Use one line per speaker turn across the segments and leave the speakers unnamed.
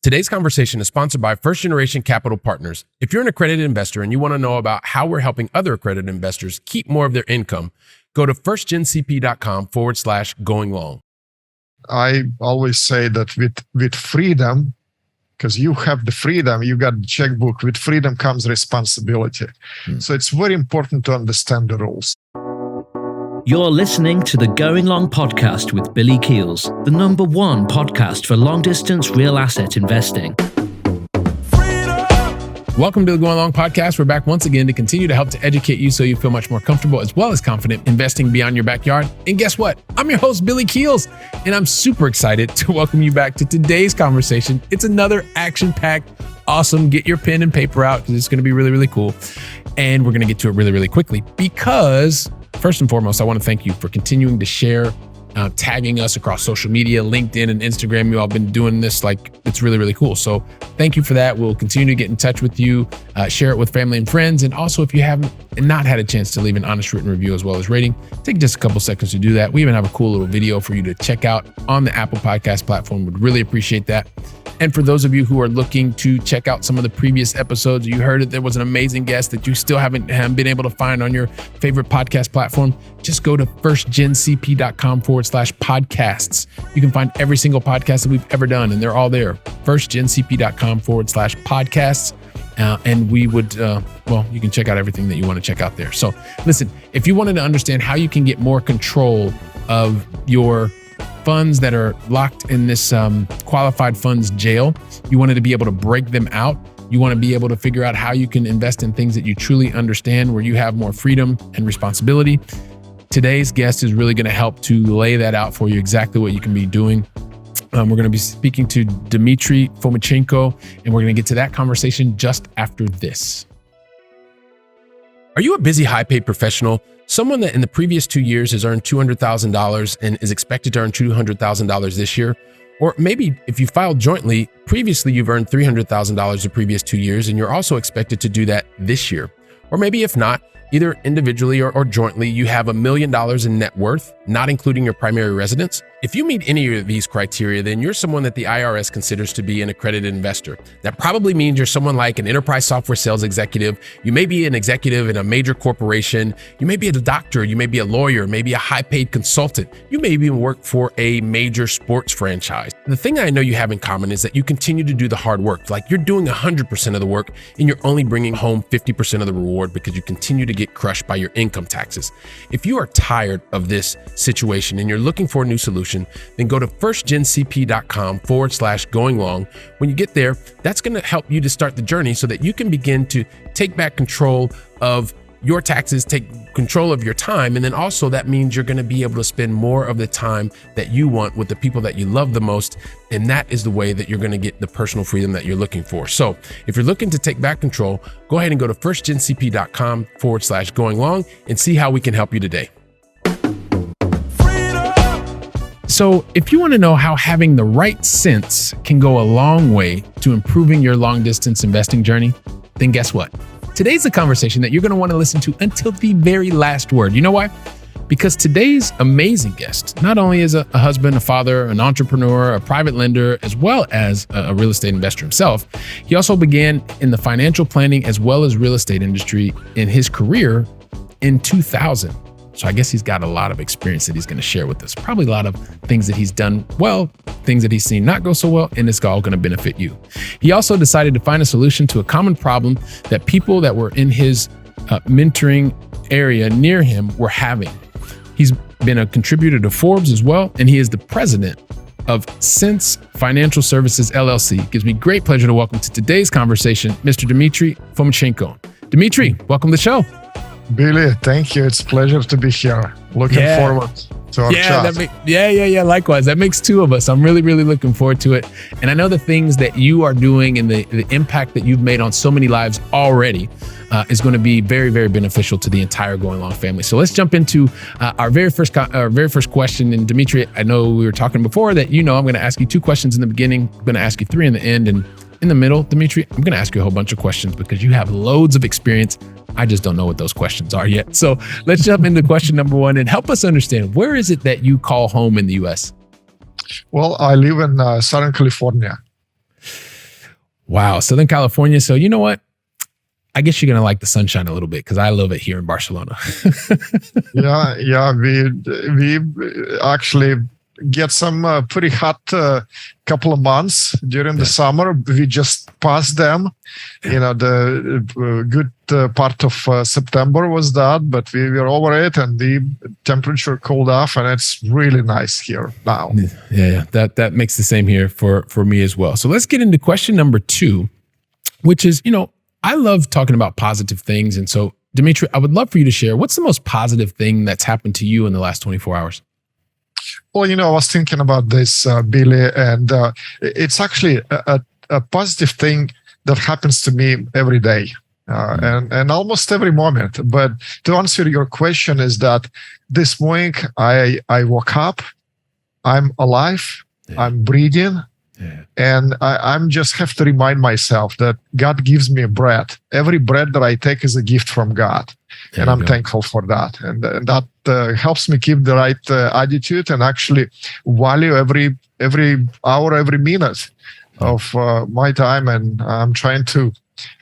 Today's conversation is sponsored by First Generation Capital Partners. If you're an accredited investor and you want to know about how we're helping other accredited investors keep more of their income, go to firstgencp.com/going long.
I always say that with freedom, because you have the freedom, you got the checkbook. With freedom comes responsibility. So it's very important to understand the rules.
You're listening to the Going Long podcast with Billy Keels, the #1 podcast for long-distance real asset investing.
Welcome to the Going Long podcast. We're back once again to continue to help to educate you so you feel much more comfortable as well as confident investing beyond your backyard. And guess what? I'm your host, Billy Keels, and I'm super excited to welcome you back to today's conversation. It's another action-packed, awesome, get your pen and paper out because it's going to be really, really cool. And we're going to get to it really, really quickly because first and foremost, I want to thank you for continuing to share, tagging us across social media, LinkedIn and Instagram. You all been doing this, like, it's really, really cool. So thank you for that. We'll continue to get in touch with you, share it with family and friends. And also, if you haven't not had a chance to leave an honest written review as well as rating, take just a couple seconds to do that. We even have a cool little video for you to check out on the Apple Podcast platform. Would really appreciate that. And for those of you who are looking to check out some of the previous episodes, you heard that there was an amazing guest that you still haven't been able to find on your favorite podcast platform. Just go to firstgencp.com/podcasts. You can find every single podcast that we've ever done, and they're all there. firstgencp.com/podcasts. And we would, you can check out everything that you want to check out there. So listen, if you wanted to understand how you can get more control of your funds that are locked in this qualified funds jail, you wanted to be able to break them out. You want to be able to figure out how you can invest in things that you truly understand, where you have more freedom and responsibility. Today's guest is really going to help to lay that out for you, exactly what you can be doing. We're going to be speaking to Dmitriy Fomichenko, and we're going to get to that conversation just after this. Are you a busy, high-paid professional? Someone that in the previous 2 years has earned $200,000 and is expected to earn $200,000 this year? Or maybe if you filed jointly, previously you've earned $300,000 the previous 2 years and you're also expected to do that this year. Or maybe if not, either individually or jointly, you have $1 million in net worth, not including your primary residence. If you meet any of these criteria, then you're someone that the IRS considers to be an accredited investor. That probably means you're someone like an enterprise software sales executive. You may be an executive in a major corporation. You may be a doctor. You may be a lawyer, maybe a high-paid consultant. You may even work for a major sports franchise. The thing I know you have in common is that you continue to do the hard work. Like you're doing 100% of the work and you're only bringing home 50% of the reward because you continue to get crushed by your income taxes. If you are tired of this situation and you're looking for a new solution, then go to firstgencp.com/going long. When you get there, that's going to help you to start the journey so that you can begin to take back control of your taxes, take control of your time. And then also that means you're going to be able to spend more of the time that you want with the people that you love the most. And that is the way that you're going to get the personal freedom that you're looking for. So if you're looking to take back control, go ahead and go to firstgencp.com/going long and see how we can help you today. So if you want to know how having the right sense can go a long way to improving your long distance investing journey, then guess what? Today's the conversation that you're going to want to listen to until the very last word. You know why? Because today's amazing guest not only is a husband, a father, an entrepreneur, a private lender, as well as a real estate investor himself, he also began in the financial planning as well as real estate industry in his career in 2000. So I guess he's got a lot of experience that he's going to share with us. Probably a lot of things that he's done well, things that he's seen not go so well, and it's all going to benefit you. He also decided to find a solution to a common problem that people that were in his mentoring area near him were having. He's been a contributor to Forbes as well, and he is the president of Sense Financial Services, LLC. It gives me great pleasure to welcome to today's conversation, Mr. Dmitriy Fomichenko. Dmitry, welcome to the show.
Billy, thank you. It's a pleasure to be here. Looking forward to our chat.
Likewise. That makes two of us. I'm really, really looking forward to it. And I know the things that you are doing and the impact that you've made on so many lives already is going to be very, very beneficial to the entire Going Long family. So let's jump into our very first question. And Dmitry, I know we were talking before that, I'm going to ask you 2 questions in the beginning. I'm going to ask you 3 in the end. And in the middle, Dmitry, I'm going to ask you a whole bunch of questions because you have loads of experience. I just don't know what those questions are yet. So let's jump into question number 1 and help us understand, where is it that you call home in the U.S.?
Well, I live in Southern California.
Wow, Southern California. So you know what? I guess you're gonna like the sunshine a little bit because I love it here in Barcelona.
Yeah. We actually get some pretty hot couple of months during the summer. We just passed them. The good part of September was that, but we were over it, and the temperature cooled off, and it's really nice here now.
Yeah. That makes the same here for me as well. So let's get into question number 2, which is, I love talking about positive things. And so, Dmitry, I would love for you to share what's the most positive thing that's happened to you in the last 24 hours?
Well, I was thinking about this, Billy, and it's actually a positive thing that happens to me every day and almost every moment. But to answer your question is that this morning I woke up, I'm alive, I'm breathing. Yeah. And I'm just have to remind myself that God gives me a breath. Every breath that I take is a gift from God. And I'm thankful for that. And that helps me keep the right attitude and actually value every hour, every minute of my time. And I'm trying to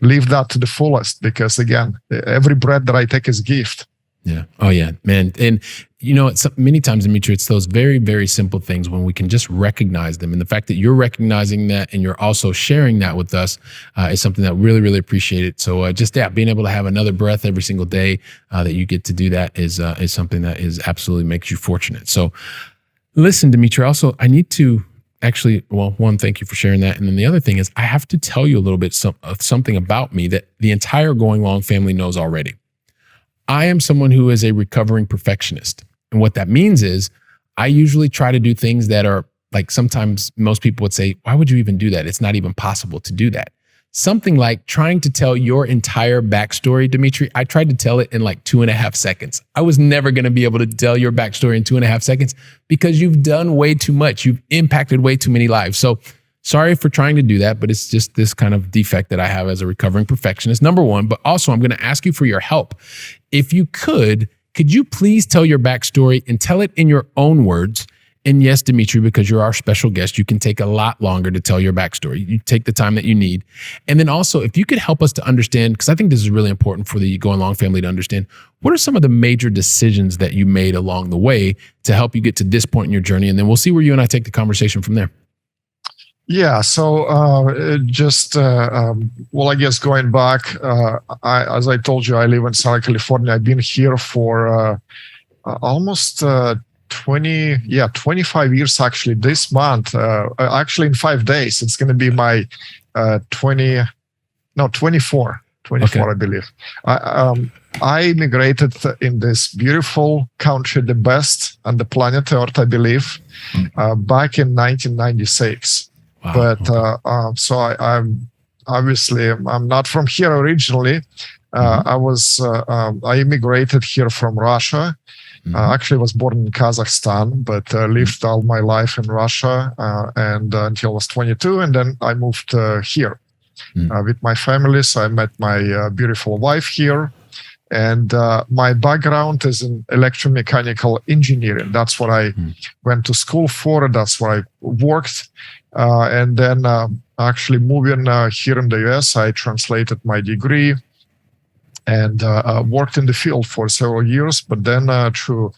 live that to the fullest because, again, every breath that I take is a gift.
Yeah. Oh, yeah, man. And it's many times, Dmitry, it's those very, very simple things when we can just recognize them. And the fact that you're recognizing that and you're also sharing that with us is something that really, really appreciate it. So being able to have another breath every single day that you get to do that is something that is absolutely makes you fortunate. So listen, Dmitry, also, I need to actually, well, one, thank you for sharing that. And then the other thing is I have to tell you a little bit something about me that the entire Going Long family knows already. I am someone who is a recovering perfectionist. And what that means is I usually try to do things that are like sometimes most people would say, why would you even do that? It's not even possible to do that. Something like trying to tell your entire backstory, Dmitry. I tried to tell it in like 2.5 seconds. I was never going to be able to tell your backstory in 2.5 seconds because you've done way too much. You've impacted way too many lives. So sorry for trying to do that, but it's just this kind of defect that I have as a recovering perfectionist, number one. But also, I'm going to ask you for your help. If you could you please tell your backstory and tell it in your own words? And yes, Dmitry, because you're our special guest, you can take a lot longer to tell your backstory. You take the time that you need. And then also, if you could help us to understand, because I think this is really important for the Going Long family to understand, what are some of the major decisions that you made along the way to help you get to this point in your journey? And then we'll see where you and I take the conversation from there.
Yeah, so I guess going back, as I told you, I live in Southern California. I've been here for almost 25 years actually. This month, actually in 5 days, it's going to be my 24, okay. I believe. I immigrated in this beautiful country, the best on the planet Earth, I believe, back in 1996. Wow. But so I'm obviously I'm not from here originally. I immigrated here from Russia. Actually, was born in Kazakhstan, but lived all my life in Russia and until I was 22, and then I moved here with my family. So I met my beautiful wife here. And my background is in electromechanical engineering. That's what I went to school for. That's where I worked. And then actually moving here in the US, I translated my degree and worked in the field for several years. But then through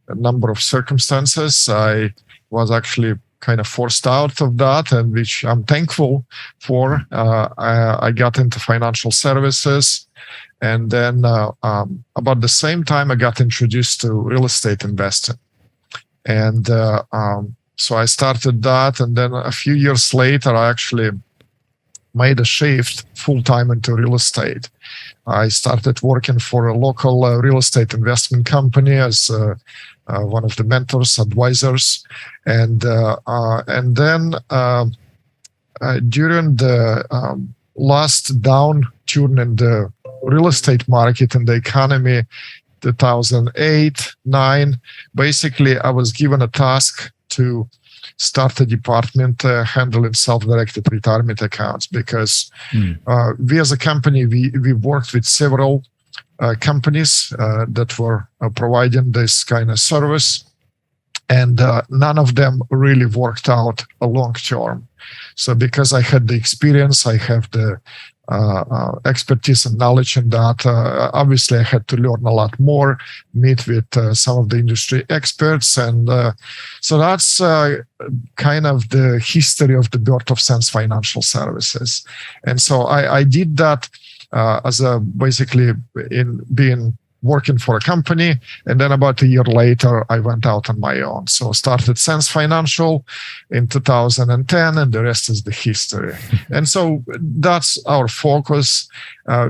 a number of circumstances, I was actually kind of forced out of that, and which I'm thankful for. I got into financial services. And then about the same time, I got introduced to real estate investing. And so I started that. And then a few years later, I actually made a shift full-time into real estate. I started working for a local real estate investment company as one of the mentors, advisors. And then during the last downturn in the real estate market and the economy, 2008-9, basically I was given a task to start a department handling self-directed retirement accounts, because we as a company, we worked with several companies that were providing this kind of service. and none of them really worked out long term. So because I had the experience, I have the expertise and knowledge in that. Obviously, I had to learn a lot more, meet with some of the industry experts. And so that's kind of the history of the birth of Sense Financial Services. And so I did that as a basically in being working for a company. And then about a year later, I went out on my own. So started Sense Financial in 2010, and the rest is the history. And so that's our focus,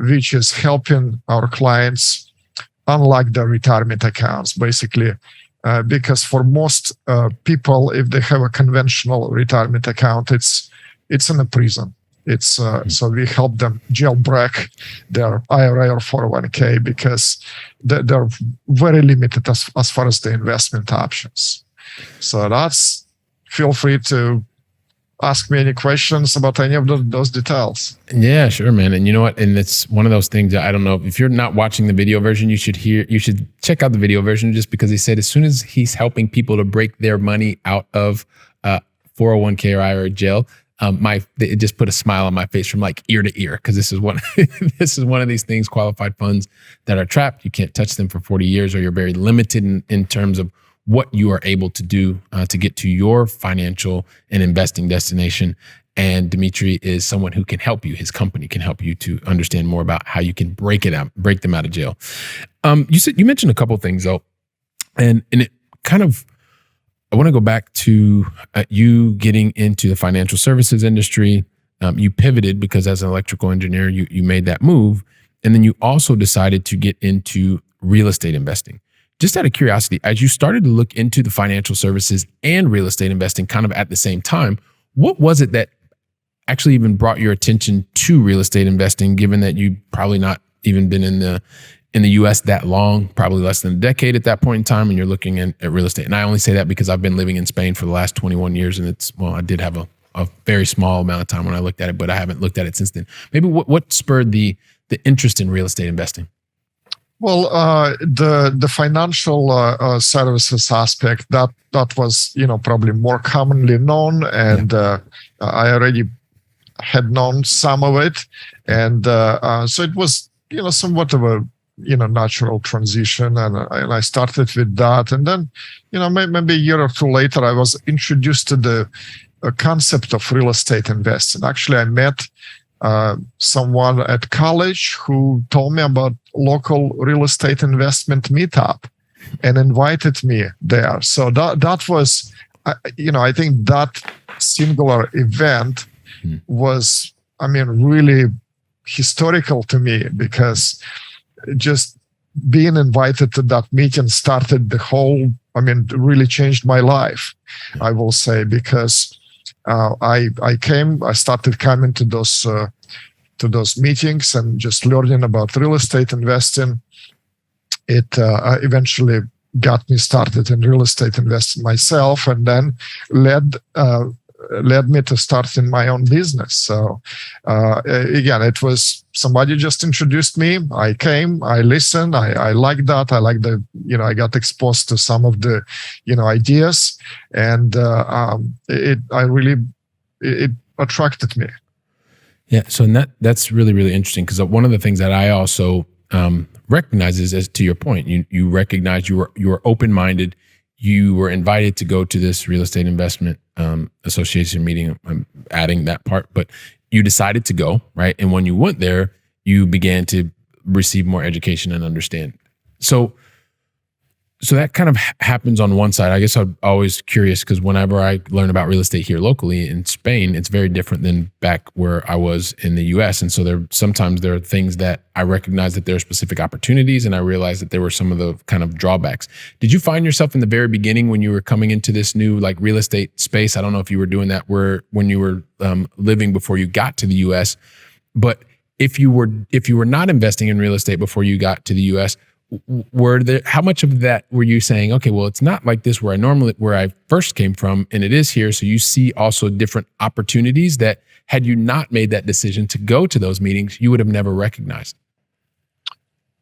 which is helping our clients unlock their retirement accounts, basically. Because for most people, if they have a conventional retirement account, it's in a prison. So we help them jailbreak their IRA or 401k because they're very limited as far as the investment options. So feel free to ask me any questions about any of those details.
Yeah, sure, man. And you know what? And it's one of those things that I don't know if you're not watching the video version, you should check out the video version, just because he said as soon as he's helping people to break their money out of 401k or IRA jail, it just put a smile on my face from like ear to ear, because this is one of these things, qualified funds that are trapped. You can't touch them for 40 years, or you're very limited in terms of what you are able to do to get to your financial and investing destination. And Dmitry is someone who can help you. His company can help you to understand more about how you can break them out of jail. You mentioned a couple of things though, and it kind of, I want to go back to you getting into the financial services industry. You pivoted because as an electrical engineer, you made that move. And then you also decided to get into real estate investing. Just out of curiosity, as you started to look into the financial services and real estate investing kind of at the same time, what was it that actually even brought your attention to real estate investing, given that you probably not even been in the US that long, probably less than a decade at that point in time, and you're looking at real estate? And I only say that because I've been living in Spain for the last 21 years, and I did have a very small amount of time when I looked at it, but I haven't looked at it since then. Maybe what spurred the interest in real estate investing?
Well, the financial services aspect that was probably more commonly known, and I already had known some of it, and so it was somewhat of a natural transition, and I started with that, and then maybe a year or two later, I was introduced to the concept of real estate investing. Actually, I met someone at college who told me about local real estate investment meetup and invited me there. So that was, I think that singular event was, really historical to me, because just being invited to that meeting started the whole, really changed my life, I will say, because I started coming to those meetings and just learning about real estate investing. It eventually got me started in real estate investing myself, and then led me to starting my own business. So again, it was somebody just introduced me. I came, I listened, I liked that. I liked I got exposed to some of the, ideas, and it attracted me.
Yeah. So that's really, really interesting, because one of the things that I also recognize is, as to your point, you recognize you were open-minded. You were invited to go to this real estate investment association meeting. I'm adding that part, but you decided to go, right? And when you went there, you began to receive more education and understand. So that kind of happens on one side. I guess I'm always curious, because whenever I learn about real estate here locally in Spain, it's very different than back where I was in the US. And so sometimes there are things that I recognize that there are specific opportunities, and I realized that there were some of the kind of drawbacks. Did you find yourself in the very beginning, when you were coming into this new real estate space? I don't know if you were doing that when you were living before you got to the US, but if you were not investing in real estate before you got to the US, how much of that were you saying, okay, well, it's not like this where I first came from, and it is here. So you see also different opportunities that, had you not made that decision to go to those meetings, you would have never recognized?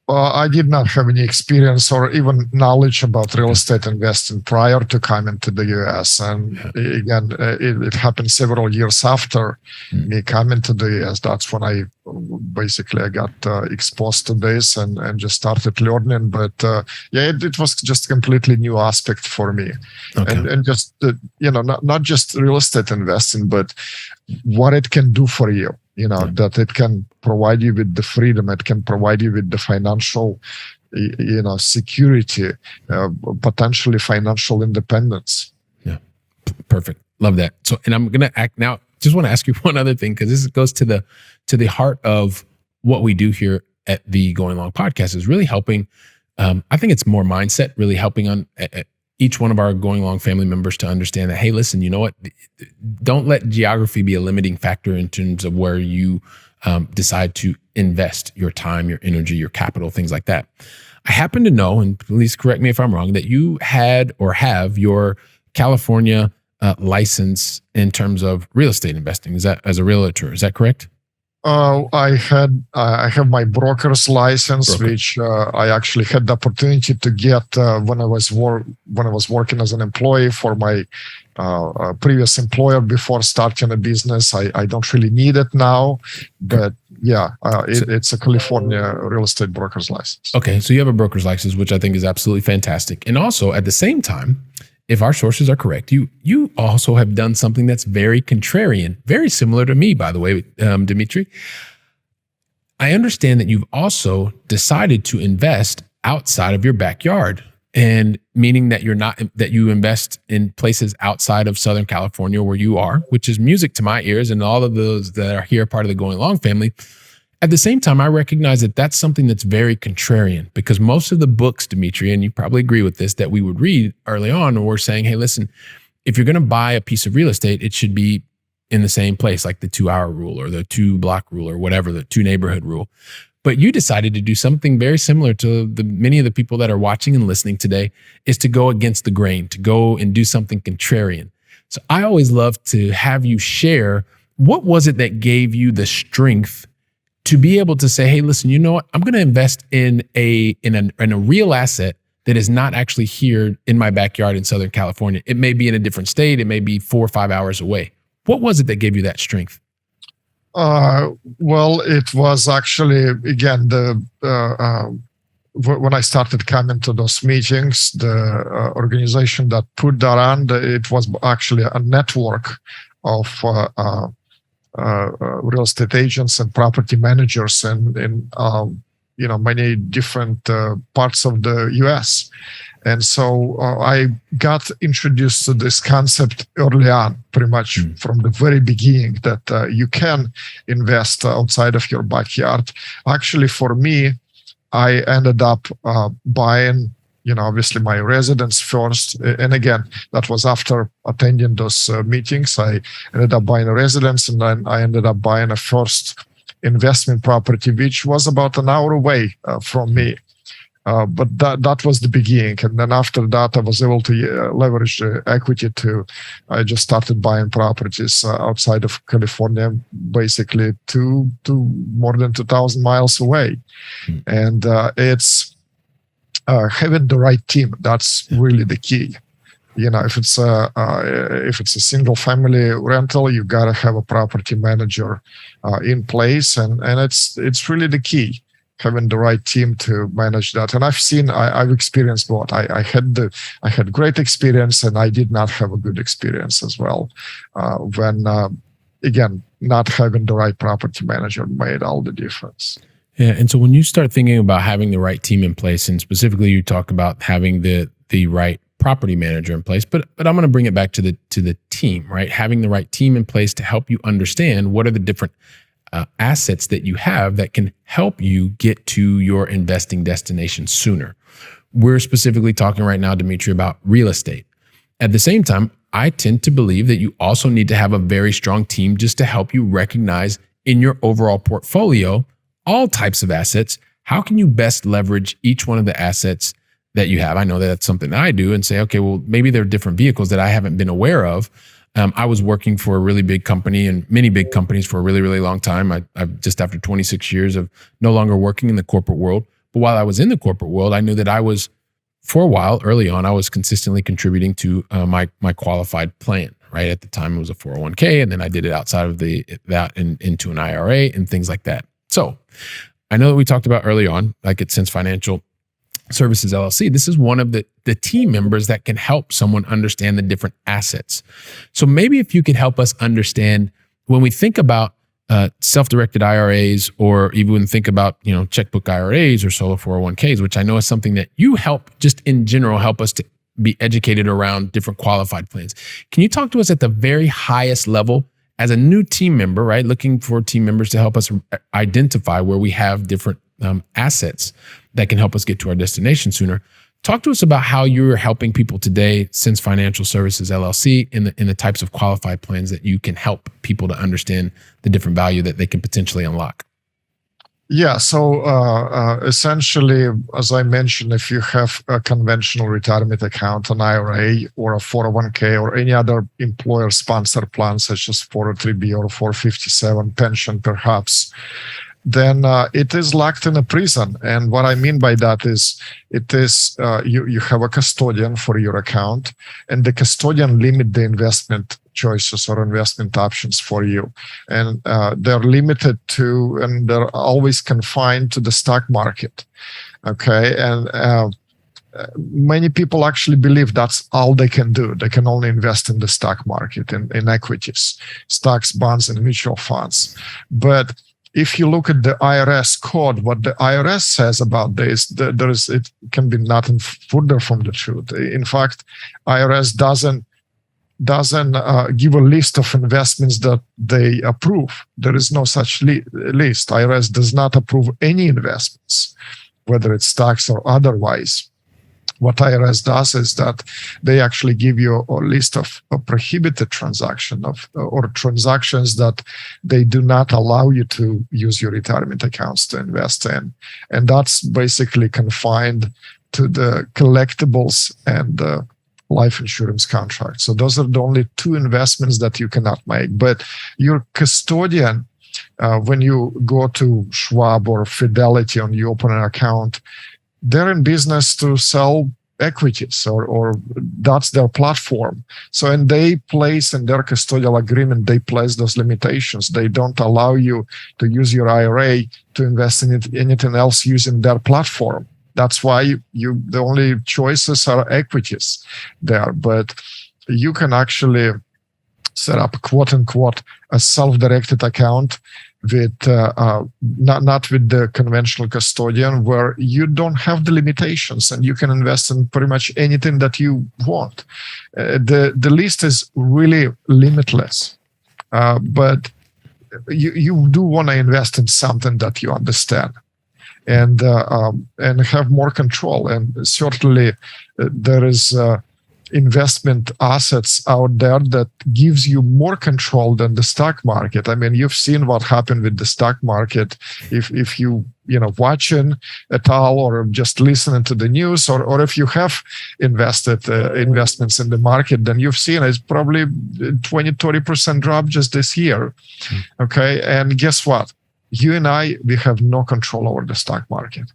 I did not have any experience or even knowledge about real estate investing prior to coming to the US. And again, it happened several years after me coming to the US. That's when I got exposed to this and just started learning. But it was just a completely new aspect for me.
Okay.
And just, not just real estate investing, but what it can do for you. That it can provide you with the freedom, it can provide you with the financial, security, potentially financial independence.
Yeah, perfect. Love that. So, and I'm going to now. Just want to ask you one other thing, because this goes to the heart of what we do here at the Going Long podcast, is really helping. I think it's more mindset, really helping on each one of our Going Long family members to understand that, hey, listen, you know what? Don't let geography be a limiting factor in terms of where you decide to invest your time, your energy, your capital, things like that. I happen to know, and please correct me if I'm wrong, that you had or have your California license in terms of real estate investing. Is that, as a realtor? Is that correct?
I have my broker's license, which I actually had the opportunity to get when I was working as an employee for my previous employer before starting a business. I don't really need it now, but it's a California real estate broker's license.
Okay, so you have a broker's license, which I think is absolutely fantastic. And also at the same time, if our sources are correct, you also have done something that's very contrarian, very similar to me, by the way, Dmitry. I understand that you've also decided to invest outside of your backyard, and meaning that you invest in places outside of Southern California where you are, which is music to my ears and all of those that are here part of the Going Long family. At the same time, I recognize that that's something that's very contrarian, because most of the books, Dmitry, and you probably agree with this, that we would read early on were saying, hey, listen, if you're going to buy a piece of real estate, it should be in the same place, like the 2-hour rule or the 2-block rule or whatever, the 2-neighborhood rule. But you decided to do something very similar to many of the people that are watching and listening today, is to go against the grain, to go and do something contrarian. So I always love to have you share, what was it that gave you the strength to be able to say, hey, listen, you know what? I'm going to invest in a real asset that is not actually here in my backyard in Southern California. It may be in a different state. It may be 4 or 5 hours away. What was it that gave you that strength?
Well, it was actually, again, when I started coming to those meetings, the organization that put that on, it was actually a network of real estate agents and property managers in many different parts of the US. And so I got introduced to this concept early on, pretty much from the very beginning, that you can invest outside of your backyard. Actually, for me, I ended up buying, obviously my residence first. And again, that was after attending those meetings. I ended up buying a residence, and then I ended up buying a first investment property, which was about an hour away from me. But that was the beginning. And then after that, I was able to leverage equity I just started buying properties outside of California, basically to more than 2,000 miles away. And it's having the right team. That's really the key. If it's a single family rental, you got to have a property manager in place. And it's really the key, having the right team to manage that. And I've experienced both. I had great experience, and I did not have a good experience as well. When again, not having the right property manager made all the difference.
Yeah, and so when you start thinking about having the right team in place, and specifically you talk about having the right property manager in place, but I'm going to bring it back to the team, right? Having the right team in place to help you understand what are the different assets that you have that can help you get to your investing destination sooner. We're specifically talking right now, Dmitry, about real estate. At the same time, I tend to believe that you also need to have a very strong team just to help you recognize in your overall portfolio all types of assets. How can you best leverage each one of the assets that you have? I know that that's something that I do, and say, okay, well, maybe there are different vehicles that I haven't been aware of. I was working for a really big company and many big companies for a really, really long time. I've just after 26 years of no longer working in the corporate world, But while I was in the corporate world, I knew that I was, for a while early on, I was consistently contributing to my qualified plan. Right at the time, it was a 401k, and then I did it outside of that and into an IRA and things like that. So I know that we talked about early on, like at Sense Financial Services LLC, this is one of the team members that can help someone understand the different assets. So maybe if you could help us understand when we think about self-directed IRAs, or even think about checkbook IRAs or solo 401ks, which I know is something that you help just in general help us to be educated around different qualified plans. Can you talk to us at the very highest level as a new team member, right? Looking for team members to help us identify where we have different assets that can help us get to our destination sooner. Talk to us about how you're helping people today, Sense Financial Services LLC, in the types of qualified plans that you can help people to understand the different value that they can potentially unlock.
Yeah, so essentially, as I mentioned, if you have a conventional retirement account, an IRA, or a 401k, or any other employer-sponsored plan, such as 403b or 457 pension, perhaps, then it is locked in a prison. And what I mean by that is, you have a custodian for your account, and the custodian limit the investment choices or investment options for you. And they're limited to, and they're always confined to the stock market. Okay. And many people actually believe that's all they can do. They can only invest in the stock market, in equities, stocks, bonds, and mutual funds. But if you look at the IRS code, what the IRS says about this, it can be nothing further from the truth. In fact, IRS doesn't give a list of investments that they approve. There is no such list. IRS does not approve any investments, whether it's stocks or otherwise. What IRS does is that they actually give you a list of prohibited transactions or transactions that they do not allow you to use your retirement accounts to invest in. And that's basically confined to the collectibles and the life insurance contract. So those are the only two investments that you cannot make. But your custodian, when you go to Schwab or Fidelity and you open an account, they're in business to sell equities, or that's their platform. So, and they place in their custodial agreement, they place those limitations. They don't allow you to use your IRA to invest in anything else using their platform. That's why the only choices are equities there. But you can actually set up, quote unquote, a self-directed account with not with the conventional custodian, where you don't have the limitations and you can invest in pretty much anything that you want. The list is really limitless, but you do want to invest in something that you understand and have more control. And certainly there is investment assets out there that gives you more control than the stock market. I mean, you've seen what happened with the stock market. If you watching at all, or just listening to the news, or if you have invested investments in the market, then you've seen it's probably 20-30% drop just this year. Okay, and guess what? You and we have no control over the stock market.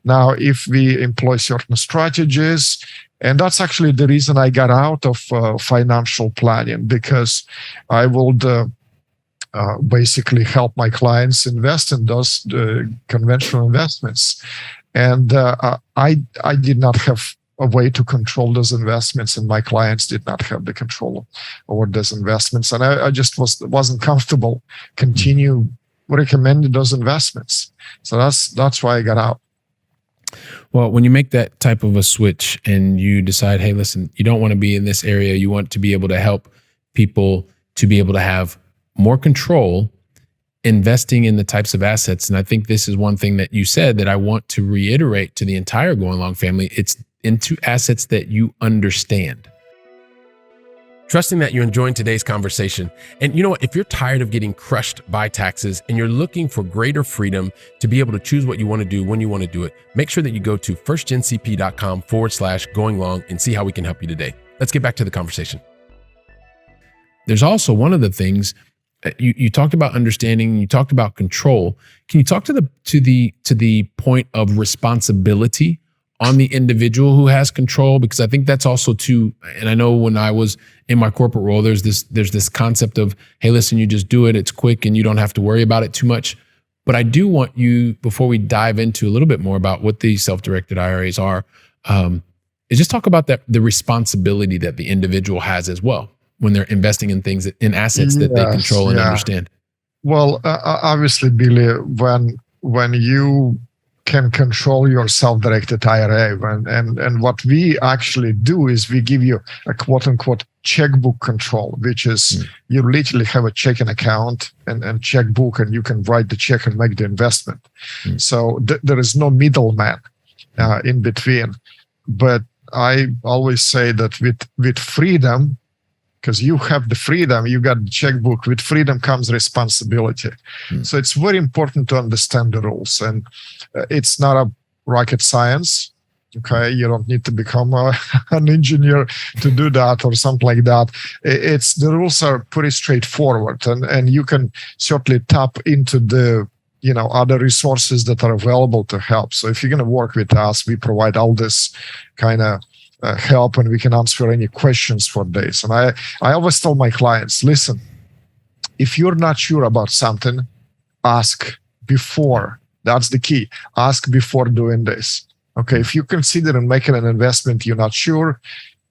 Now, if we employ certain strategies, and that's actually the reason I got out of financial planning, because I would basically help my clients invest in those conventional investments. And I did not have a way to control those investments, and my clients did not have the control over those investments. And I just wasn't comfortable continue recommending those investments. So that's why I got out.
Well, when you make that type of a switch and you decide, hey, listen, you don't want to be in this area, you want to be able to help people to be able to have more control investing in the types of assets. And I think this is one thing that you said that I want to reiterate to the entire Going Long family. It's into assets that you understand. Trusting that you're enjoying today's conversation. And you know what? If you're tired of getting crushed by taxes and you're looking for greater freedom to be able to choose what you want to do when you want to do it, make sure that you go to firstgencp.com/going-long and see how we can help you today. Let's get back to the conversation. There's also one of the things you talked about understanding, you talked about control. Can you talk to the point of responsibility on the individual who has control? Because I think that's also too, and I know when I was in my corporate role, there's this concept of, hey, listen, you just do it, it's quick and you don't have to worry about it too much. But I do want you, before we dive into a little bit more about what these self-directed IRAs are, is just talk about the responsibility that the individual has as well when they're investing in things, in assets that they control and understand.
Well, obviously, Billy, when you can control your self-directed IRA, and what we actually do is we give you a quote-unquote checkbook control, which is you literally have a checking account and checkbook, and you can write the check and make the investment. So there is no middleman in between. But I always say that with freedom, because you have the freedom, you got the checkbook, with freedom comes responsibility. So it's very important to understand the rules, and it's not a rocket science. Okay, you don't need to become an engineer to do that or something like that. The rules are pretty straightforward, and you can certainly tap into the other resources that are available to help. So if you're going to work with us, we provide all this kind of help, and we can answer any questions for this. And I always tell my clients, listen, if you're not sure about something, ask before. That's the key. Ask before doing this. Okay, if you consider making an investment, you're not sure,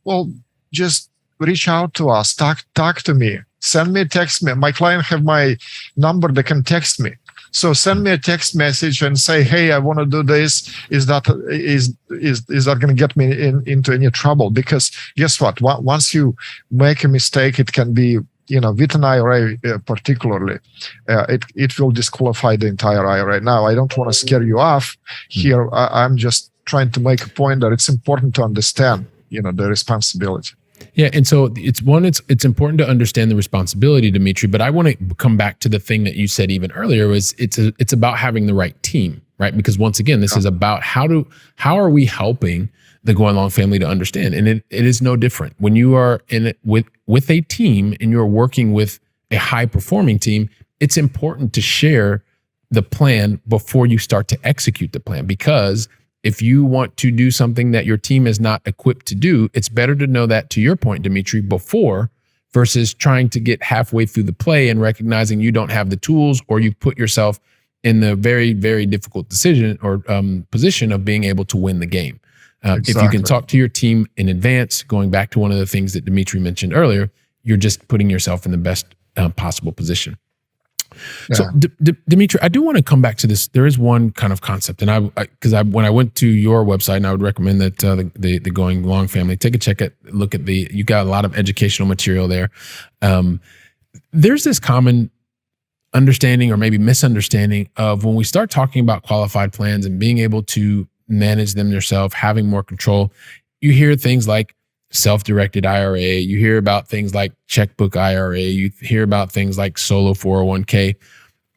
well, just reach out to us, talk to me, send me a text. My client have my number, they can text me. So send me a text message and say, hey, I want to do this. Is that going to get me into any trouble? Because guess what? Once you make a mistake, it can be, with an IRA particularly, it will disqualify the entire IRA. Now, I don't want to scare you off here. I'm just trying to make a point that it's important to understand, the responsibility.
Yeah, and so it's important to understand the responsibility, Dmitry. But I want to come back to the thing that you said even earlier, was it's about having the right team, right? Because once again, this is about how are we helping the Going Long family to understand, and it is no different when you are in it with a team and you're working with a high performing team. It's important to share the plan before you start to execute the plan, because if you want to do something that your team is not equipped to do, it's better to know that, to your point, Dmitry, before, versus trying to get halfway through the play and recognizing you don't have the tools, or you put yourself in the very, very difficult decision or position of being able to win the game. Exactly. If you can talk to your team in advance, going back to one of the things that Dmitry mentioned earlier, you're just putting yourself in the best possible position. Yeah. So, Dmitry, I do want to come back to this. There is one kind of concept, and when I went to your website, and I would recommend that the Going Long family take a look at you got a lot of educational material there. There's this common understanding or maybe misunderstanding of when we start talking about qualified plans and being able to manage them yourself, having more control. You hear things like self-directed IRA, you hear about things like checkbook IRA, you hear about things like solo 401k.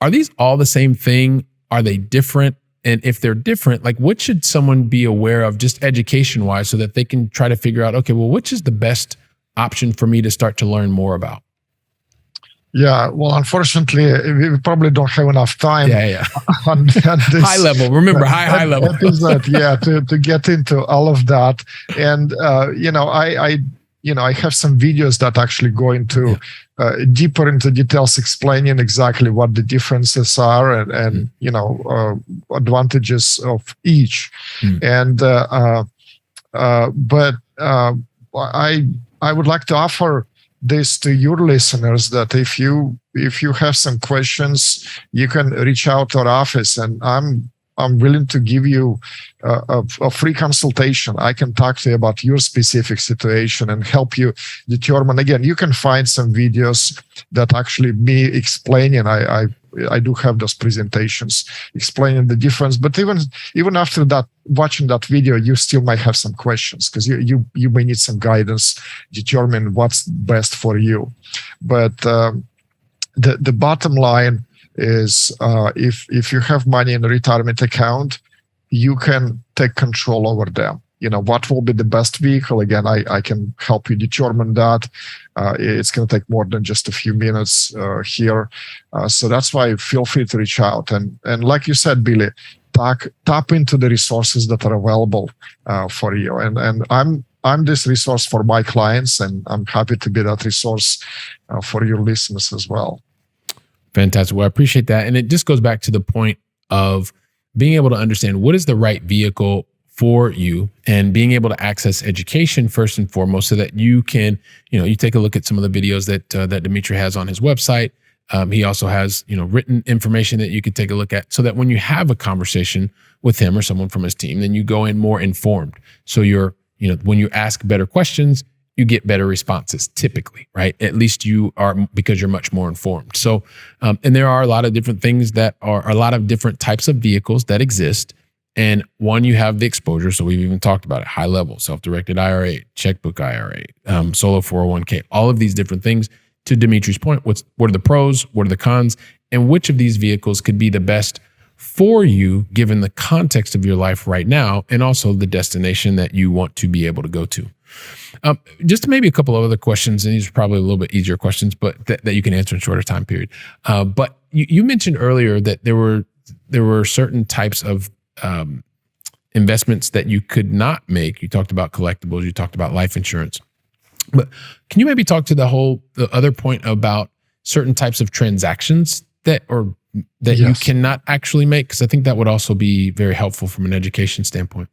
Are these all the same thing? Are they different? And if they're different, like what should someone be aware of just education-wise so that they can try to figure out, okay, well, which is the best option for me to start to learn more about?
Yeah, well, unfortunately, we probably don't have enough time.
Yeah.
on this,
high level, remember, high level.
To get into all of that, and I have some videos that actually go into deeper into details, explaining exactly what the differences are and advantages of each. And but I would like to offer this to your listeners, that if you have some questions, you can reach out to our office, and I'm willing to give you a free consultation. I can talk to you about your specific situation and help you determine. Again, you can find some videos that actually me explaining. I do have those presentations explaining the difference. But even after that, watching that video, you still might have some questions, because you may need some guidance, determine what's best for you. But the bottom line is, if you have money in a retirement account, you can take control over them. what will be the best vehicle. Again, I can help you determine that. It's going to take more than just a few minutes here. So that's why feel free to reach out. And like you said, Billy, tap into the resources that are available for you. And I'm this resource for my clients, and I'm happy to be that resource for your listeners as well.
Fantastic. Well, I appreciate that. And it just goes back to the point of being able to understand what is the right vehicle for you, and being able to access education first and foremost, so that you can, you take a look at some of the videos that Dmitry has on his website. He also has, written information that you could take a look at, so that when you have a conversation with him or someone from his team, then you go in more informed. So you're, when you ask better questions, you get better responses typically, right? At least you are, because you're much more informed. So, and there are a lot of different things that are a lot of different types of vehicles that exist. And one, you have the exposure. So we've even talked about it: high level, self-directed IRA, checkbook IRA, solo 401k, all of these different things. To Dmitry's point, what are the pros? What are the cons? And which of these vehicles could be the best for you, given the context of your life right now, and also the destination that you want to be able to go to? Just maybe a couple of other questions, and these are probably a little bit easier questions, but that you can answer in a shorter time period. But you mentioned earlier that there were certain types of investments that you could not make. You talked about collectibles. You talked about life insurance. But can you maybe talk to the other point about certain types of transactions that
Yes.
you cannot actually make? Because I think that would also be very helpful from an education standpoint.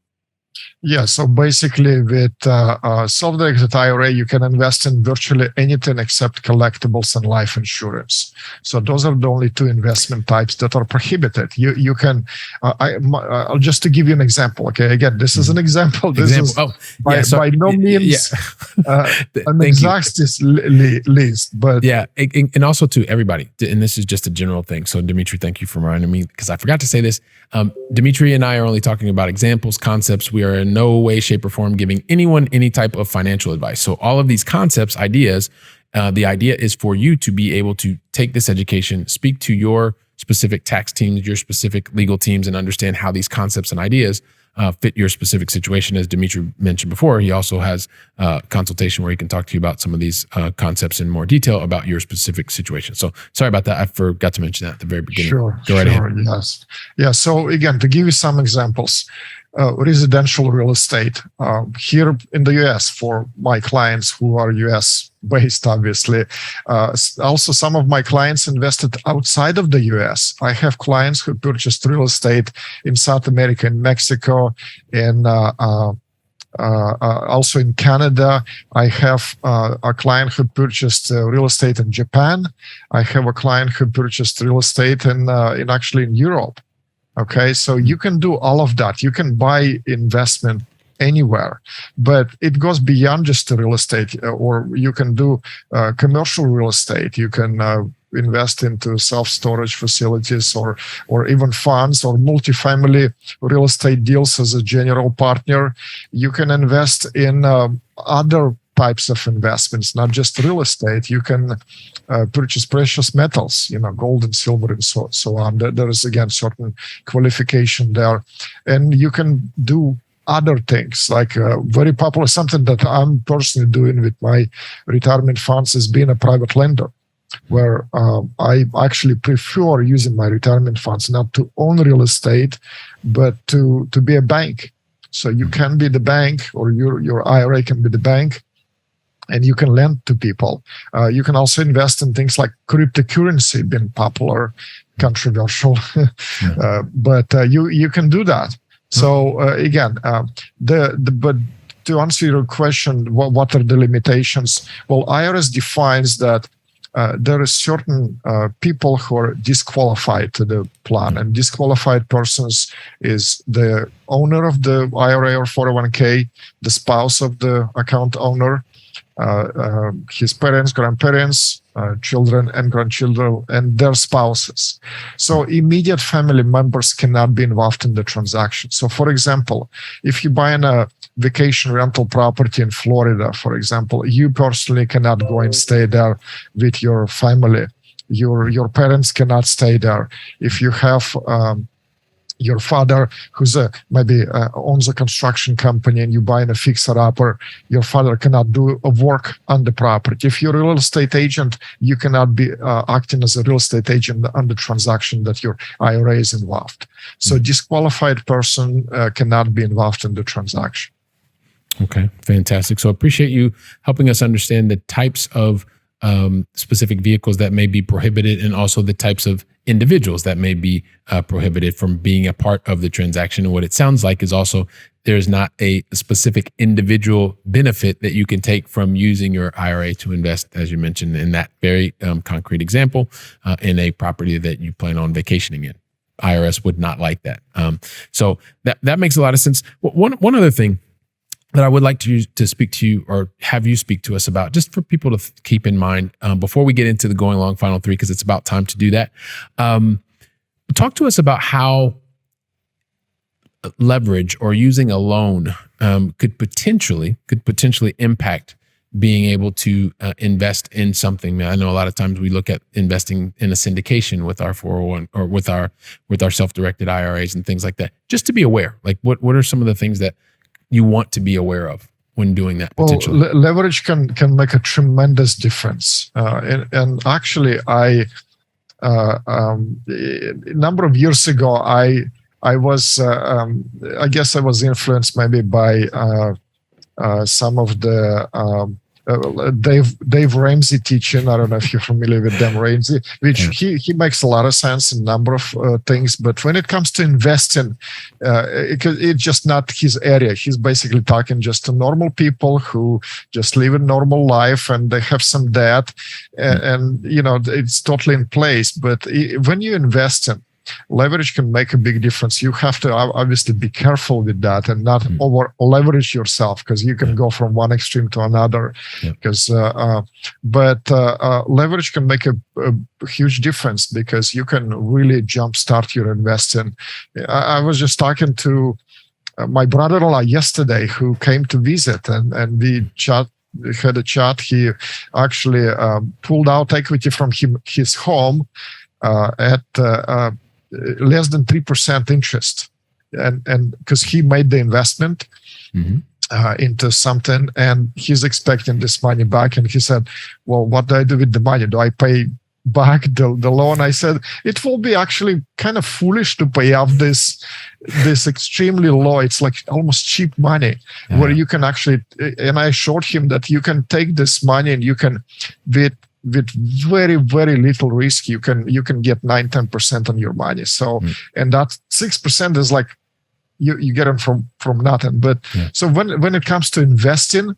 Yeah, so basically with Self-Directed I.R.A., you can invest in virtually anything except collectibles and life insurance. So those are the only two investment types that are prohibited. You can, I'll just to give you an example. Okay, again, this is an example. This is by no means an exact list, but
yeah, and also to everybody. And this is just a general thing. So Dmitry, thank you for reminding me, because I forgot to say this. Dmitry and I are only talking about examples, concepts. We are in no way, shape, or form giving anyone any type of financial advice. So all of these concepts, ideas, the idea is for you to be able to take this education, speak to your specific tax teams, your specific legal teams, and understand how these concepts and ideas fit your specific situation. As Dmitry mentioned before, he also has consultation where he can talk to you about some of these concepts in more detail about your specific situation. So sorry about that. I forgot to mention that at the very beginning.
Sure,
Go right ahead.
Yes. Yeah, so again, to give you some examples, residential real estate here in the US for my clients who are US based, obviously. Also, some of my clients invested outside of the US. I have clients who purchased real estate in South America, in Mexico, and also in Canada. I have a client who purchased real estate in Japan. I have a client who purchased real estate in actually in Europe. Okay, so you can do all of that. You can buy investment anywhere, but it goes beyond just the real estate, or you can do commercial real estate. You can invest into self-storage facilities or even funds or multifamily real estate deals as a general partner. You can invest in other types of investments, not just real estate. You can purchase precious metals, gold and silver and so on. There is, again, certain qualification there. And you can do other things, like very popular, something that I'm personally doing with my retirement funds is being a private lender, where I actually prefer using my retirement funds not to own real estate, but to be a bank. So you can be the bank, or your IRA can be the bank, and you can lend to people. You can also invest in things like cryptocurrency, being popular, controversial, but you can do that. So again, but to answer your question, what are the limitations? Well, IRS defines that there is certain people who are disqualified to the plan, and disqualified persons is the owner of the IRA or 401k, the spouse of the account owner, his parents, grandparents, children and grandchildren, and their spouses. So immediate family members cannot be involved in the transaction. So for example, if you buy a vacation rental property in Florida, for example, you personally cannot go and stay there with your family. Your parents cannot stay there. If you have your father, who's maybe owns a construction company, and you buy in a fixer-upper, your father cannot do a work on the property. If you're a real estate agent, you cannot be acting as a real estate agent on the transaction that your IRA is involved. So a disqualified person cannot be involved in the transaction.
Okay, fantastic. So appreciate you helping us understand the types of specific vehicles that may be prohibited, and also the types of individuals that may be prohibited from being a part of the transaction. And what it sounds like is also there's not a specific individual benefit that you can take from using your IRA to invest, as you mentioned in that very concrete example, in a property that you plan on vacationing in. IRS would not like that. So that makes a lot of sense. One other thing that I would like to speak to you, or have you speak to us about, just for people to keep in mind before we get into the going long final three, because it's about time to do that. Talk to us about how leverage or using a loan could potentially impact being able to invest in something. I know a lot of times we look at investing in a syndication with our 401 or with our self-directed IRAs and things like that. Just to be aware, like what are some of the things that you want to be aware of when doing that potentially?
Well, leverage can make a tremendous difference. And actually, a number of years ago, I was, I guess I was influenced maybe by some of the Dave Ramsey teaching. I don't know if you're familiar with Dave Ramsey, which he makes a lot of sense in a number of things. But when it comes to investing, it's just not his area. He's basically talking just to normal people who just live a normal life and they have some debt, and it's totally in place. But when you invest in, leverage can make a big difference. You have to obviously be careful with that and not over leverage yourself, because you can go from one extreme to another. Because, but leverage can make a huge difference, because you can really jumpstart your investing. I was just talking to my brother-in-law yesterday, who came to visit, and we had a chat. He actually pulled out equity from his home at less than 3% interest, and because he made the investment into something, and he's expecting this money back. And he said, well, what do I do with the money? Do I pay back the loan? I said, it will be actually kind of foolish to pay off this extremely low, it's like almost cheap money, where you can actually, and I showed him that you can take this money and you can, with very, very little risk, you can get 9-10% on your money. So, and that 6% is like you get them from nothing. But so when it comes to investing,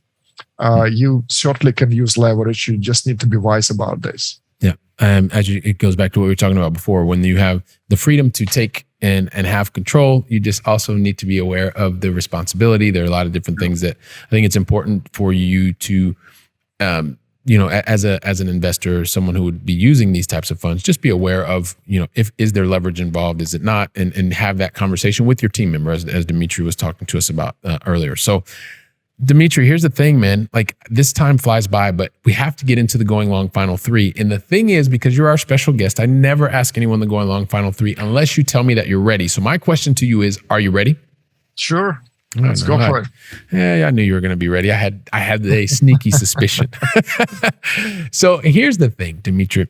you certainly can use leverage. You just need to be wise about this.
Yeah, it goes back to what we were talking about before. When you have the freedom to take and have control, you just also need to be aware of the responsibility. There are a lot of different things that I think it's important for you to. As an investor, someone who would be using these types of funds, just be aware of, is there leverage involved? Is it not? And have that conversation with your team member, as Dmitry was talking to us about earlier. So, Dmitry, here's the thing, man. Like, this time flies by, but we have to get into the going long final three. And the thing is, because you're our special guest, I never ask anyone the going long final three unless you tell me that you're ready. So my question to you is, are you ready?
Sure. Let's go for it.
Yeah, I knew you were going to be ready. I had a sneaky suspicion. So here's the thing, Dmitry.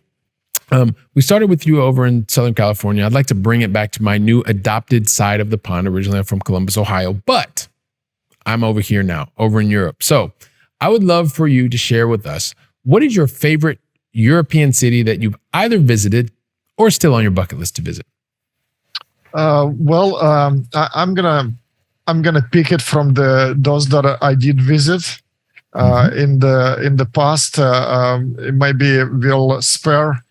We started with you over in Southern California. I'd like to bring it back to my new adopted side of the pond. Originally, I'm from Columbus, Ohio, but I'm over here now, over in Europe. So I would love for you to share with us, what is your favorite European city that you've either visited or still on your bucket list to visit?
I'm gonna pick it from those that I did visit in the past. Maybe we'll spare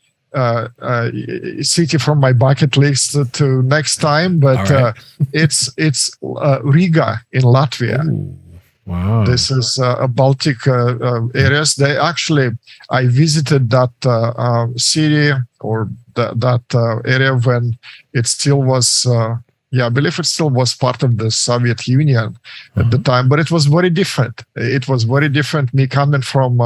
city from my bucket list to next time, but it's Riga in Latvia.
Ooh, wow!
This is a Baltic areas. I visited that city or that area when it still was. I believe it still was part of the Soviet Union at the time, but it was very different. Me coming from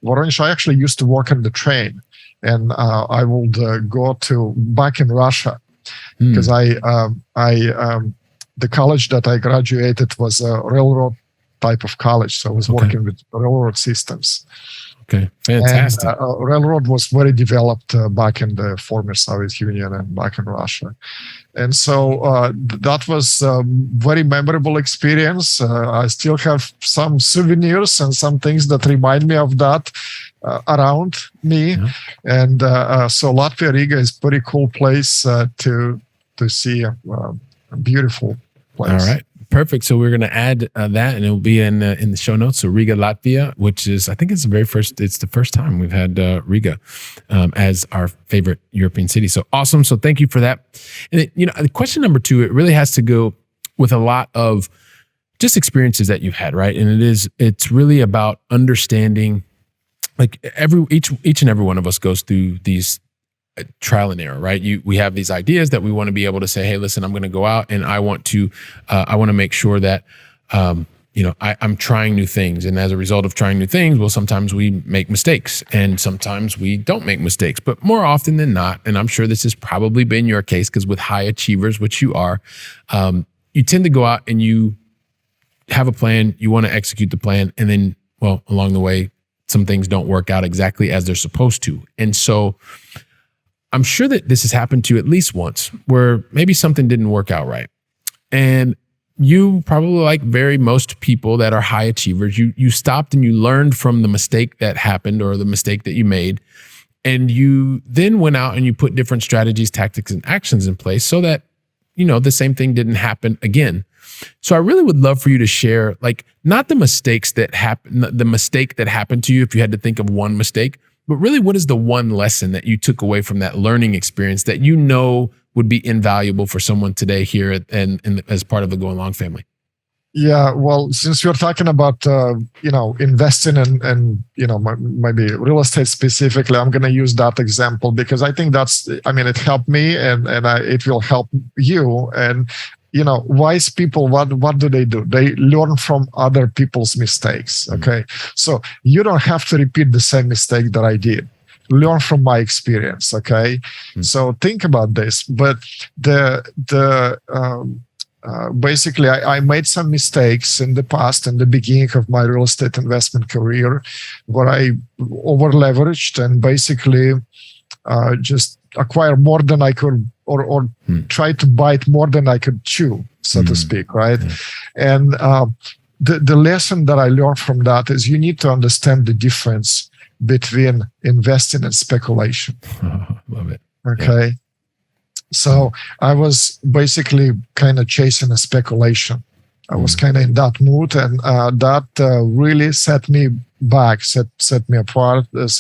Voronezh, I actually used to work on the train, and I would go back in Russia. because the college that I graduated was a railroad type of college, so I was working with railroad systems.
Okay, fantastic.
And railroad was very developed back in the former Soviet Union and back in Russia. And so that was a very memorable experience. I still have some souvenirs and some things that remind me of that around me. Yeah. And so Latvia, Riga is a pretty cool place to see a beautiful place.
All right. Perfect. So we're going to add that, and it will be in the show notes. So Riga, Latvia, which is, I think it's the first time we've had Riga as our favorite European city. So awesome. So thank you for that. And question number 2, it really has to go with a lot of just experiences that you've had, right? And it's really about understanding, like each and every one of us goes through these trial and error, right? We have these ideas that we want to be able to say, hey, listen, I'm going to go out and I want to make sure that, I'm trying new things. And as a result of trying new things, well, sometimes we make mistakes and sometimes we don't make mistakes, but more often than not, and I'm sure this has probably been your case, because with high achievers, which you are, you tend to go out and you have a plan, you want to execute the plan. And then, well, along the way, some things don't work out exactly as they're supposed to. And so I'm sure that this has happened to you at least once, where maybe something didn't work out right. And you probably, like most people that are high achievers, you stopped and you learned from the mistake that happened or the mistake that you made. And you then went out and you put different strategies, tactics, and actions in place so that, the same thing didn't happen again. So I really would love for you to share, not the mistakes that happened, the mistake that happened to you, if you had to think of one mistake, but really, what is the one lesson that you took away from that learning experience that would be invaluable for someone today here and as part of the Going Long family?
Yeah, well, since you're talking about investing and maybe real estate specifically, I'm going to use that example because I think it helped me and it will help you. And wise people, what do? They learn from other people's mistakes. Okay. So you don't have to repeat the same mistake that I did. Learn from my experience. Okay. So think about this. But basically I made some mistakes in the past, in the beginning of my real estate investment career, where I over leveraged and basically just acquire more than I could or try to bite more than I could chew, so to speak, right? And the lesson that I learned from that is you need to understand the difference between investing and speculation.
Love it.
Okay. Yeah. So I was basically kind of chasing a speculation. I was kind of in that mood, and that really set me back, set me apart, but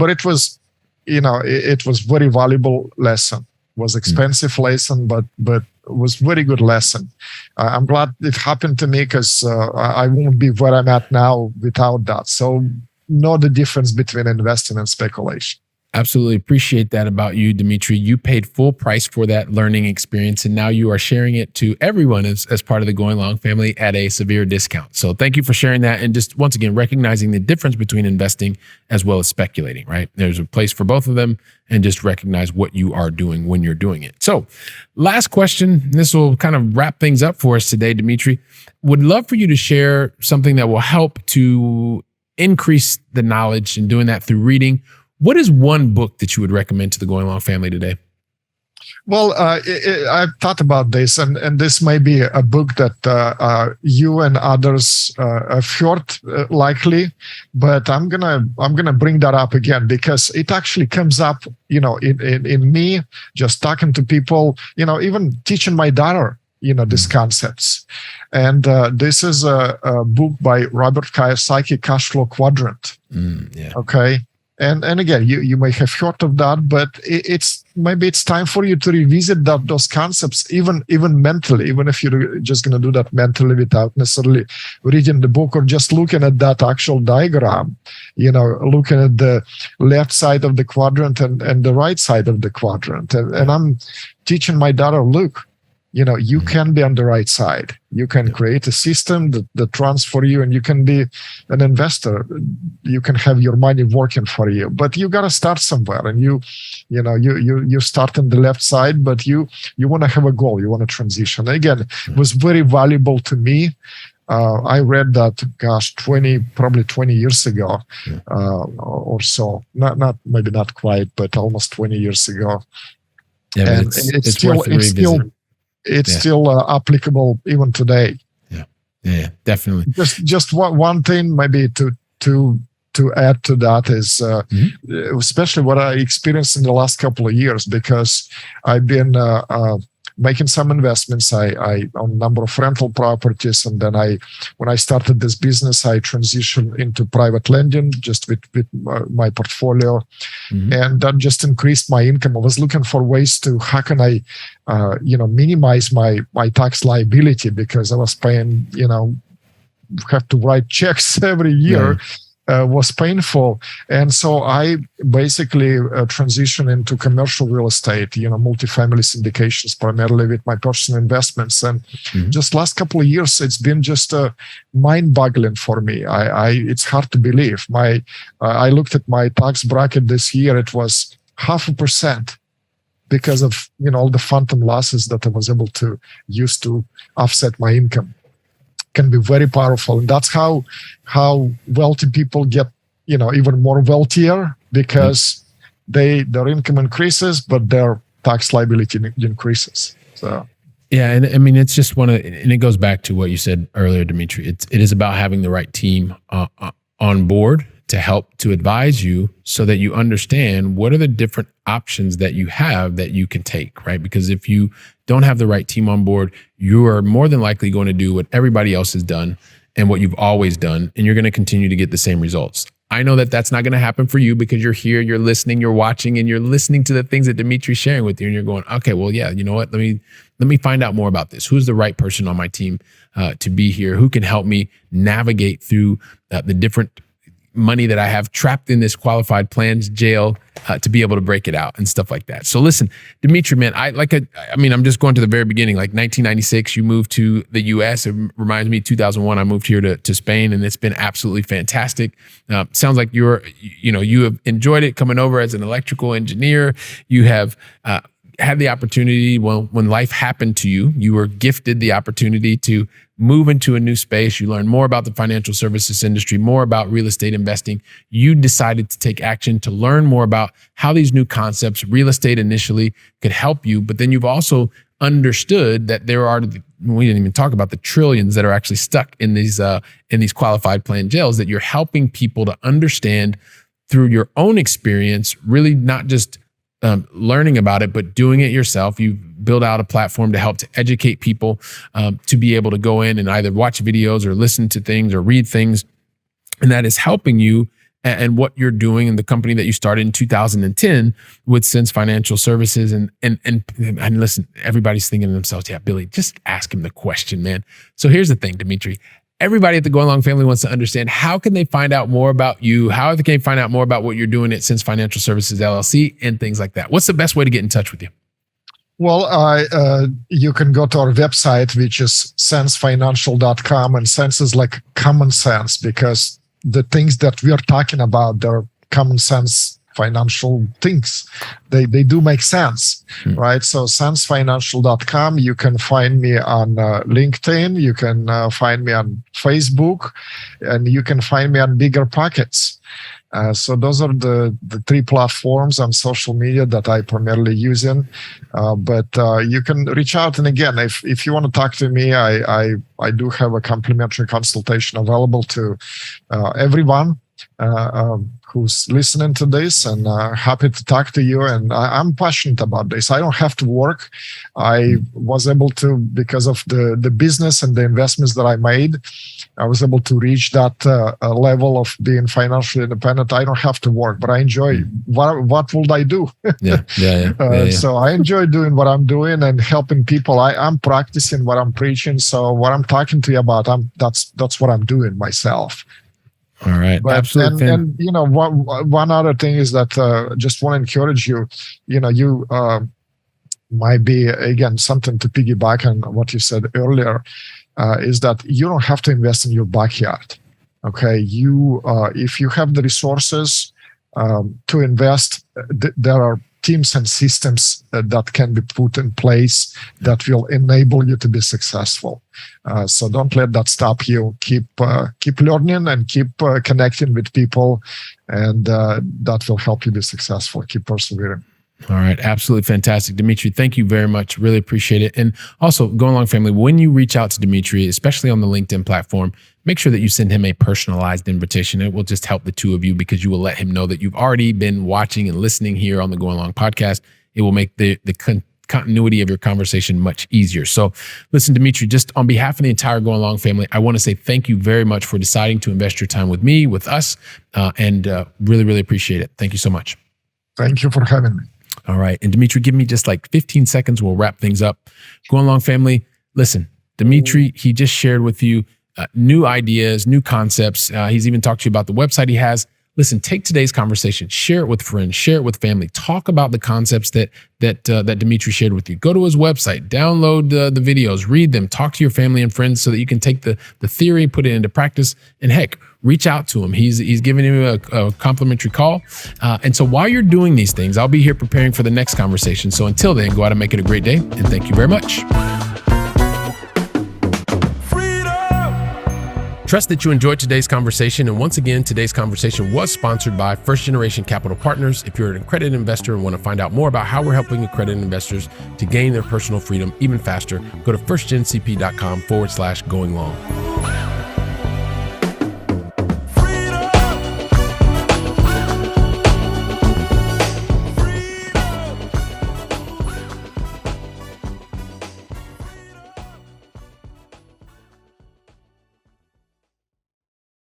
it was, it was very valuable lesson. It was expensive lesson, but it was very good lesson. I'm glad it happened to me because I won't be where I'm at now without that. So know the difference between investing and speculation.
Absolutely appreciate that about you, Dmitry. You paid full price for that learning experience, and now you are sharing it to everyone as part of the Going Long family at a severe discount. So thank you for sharing that, and just once again recognizing the difference between investing as well as speculating, right? There's a place for both of them, and just recognize what you are doing when you're doing it. So last question, this will kind of wrap things up for us today, Dmitry. Would love for you to share something that will help to increase the knowledge, and doing that through reading. What is one book that you would recommend to the Going Long family today?
Well, I've thought about this, and this may be a book that you and others have heard likely, but I'm gonna bring that up again because it actually comes up, in me just talking to people, even teaching my daughter, these concepts. And this is a book by Robert Kiyosaki, Cash Flow Quadrant.
Yeah.
Okay. And again, you may have heard of that, but maybe it's time for you to revisit those concepts, even mentally, even if you're just going to do that mentally without necessarily reading the book or just looking at that actual diagram, looking at the left side of the quadrant and the right side of the quadrant. And I'm teaching my daughter, look, you can be on the right side. You can create a system that runs for you, and you can be an investor. You can have your money working for you, but you got to start somewhere. And you start on the left side, but you want to have a goal. You want to transition. Again, it was very valuable to me. I read that, probably 20 years ago, or so. Maybe not quite, but almost 20 years ago.
Yeah,
and it's still applicable even today.
Yeah, definitely.
Just one thing maybe to add to that is especially what I experienced in the last couple of years, because I've been making some investments. I own a number of rental properties, and then when I started this business, I transitioned into private lending just with my portfolio, and that just increased my income. I was looking for ways to how can I minimize my tax liability, because I was paying have to write checks every year. Was painful. And so I basically transitioned into commercial real estate, multifamily syndications, primarily with my personal investments. And just last couple of years, it's been just mind-boggling for me. It's hard to believe. I looked at my tax bracket this year. It was 0.5%. Because of all the phantom losses that I was able to use to offset my income. Can be very powerful, and that's how wealthy people get even more wealthier, because their income increases but their tax liability increases. So
yeah, and I mean, it's just and it goes back to what you said earlier, Dmitry. It is about having the right team on board to help to advise you, so that you understand what are the different options that you have that you can take, right? Because if you don't have the right team on board, you are more than likely going to do what everybody else has done and what you've always done, and you're going to continue to get the same results. I know that that's not going to happen for you, because you're here, you're listening, you're watching, and you're listening to the things that Dmitry's sharing with you, and you're going, okay, well, yeah, you know what? Let me find out more about this. Who's the right person on my team to be here? Who can help me navigate through the different money that I have trapped in this qualified plans jail to be able to break it out and stuff like that. So listen, Dmitry, man, I'm just going to the very beginning, like 1996, you moved to the US. It reminds me, 2001, I moved here to Spain, and it's been absolutely fantastic. Sounds like you have enjoyed it coming over as an electrical engineer. You have had the opportunity, when life happened to you, you were gifted the opportunity to move into a new space. You learned more about the financial services industry, more about real estate investing. You decided to take action to learn more about how these new concepts, real estate initially, could help you. But then you've also understood that we didn't even talk about the trillions that are actually stuck in these qualified plan jails, that you're helping people to understand through your own experience, really not just learning about it, but doing it yourself. You build out a platform to help to educate people to be able to go in and either watch videos or listen to things or read things. And that is helping you and what you're doing in the company that you started in 2010 with Sense Financial Services. And listen, everybody's thinking to themselves, yeah, Billy, just ask him the question, man. So here's the thing, Dmitry. Everybody at the Going Long family wants to understand, how can they find out more about you? How can they find out more about what you're doing at Sense Financial Services LLC and things like that? What's the best way to get in touch with you?
Well, you can go to our website, which is sensefinancial.com, and sense is like common sense, because the things that we are talking about, they're common sense financial things. They do make sense, right? So sensefinancial.com. You can find me on LinkedIn. You can find me on Facebook, and you can find me on Bigger Pockets. So those are the three platforms on social media that I primarily use in. But you can reach out. And again, if you want to talk to me, I do have a complimentary consultation available to everyone who's listening to this, and happy to talk to you. And I'm passionate about this. I don't have to work. I was able to, because of the business and the investments that I made, I was able to reach that level of being financially independent. I don't have to work, but I enjoy. What would I do? So I enjoy doing what I'm doing and helping people. I'm practicing what I'm preaching. So what I'm talking to you about, that's what I'm doing myself.
All right.
But,
absolutely.
And one other thing is that just want to encourage you, might be, again, something to piggyback on what you said earlier, is that you don't have to invest in your backyard. Okay, if you have the resources to invest, there are teams and systems that can be put in place that will enable you to be successful. So don't let that stop you. Keep learning and keep connecting with people, and that will help you be successful. Keep persevering.
All right. Absolutely fantastic. Dmitry, thank you very much. Really appreciate it. And also, Going Long family, when you reach out to Dmitry, especially on the LinkedIn platform, make sure that you send him a personalized invitation. It will just help the two of you, because you will let him know that you've already been watching and listening here on the Going Long podcast. It will make the continuity of your conversation much easier. So listen, Dmitry, just on behalf of the entire Going Long family, I want to say thank you very much for deciding to invest your time with me, with us, and really, really appreciate it. Thank you so much.
Thank you for having me.
All right. And Dmitry, give me just like 15 seconds. We'll wrap things up. Going Long family, listen, Dmitry, he just shared with you new ideas, new concepts. He's even talked to you about the website he has. Listen, take today's conversation, share it with friends, share it with family, talk about the concepts that Dmitry shared with you. Go to his website, download the videos, read them, talk to your family and friends so that you can take the theory, put it into practice, and heck, reach out to him. He's giving you a complimentary call. And so while you're doing these things, I'll be here preparing for the next conversation. So until then, go out and make it a great day. And thank you very much. Trust that you enjoyed today's conversation. And once again, today's conversation was sponsored by First Generation Capital Partners. If you're an accredited investor and want to find out more about how we're helping accredited investors to gain their personal freedom even faster, go to firstgencp.com/going long.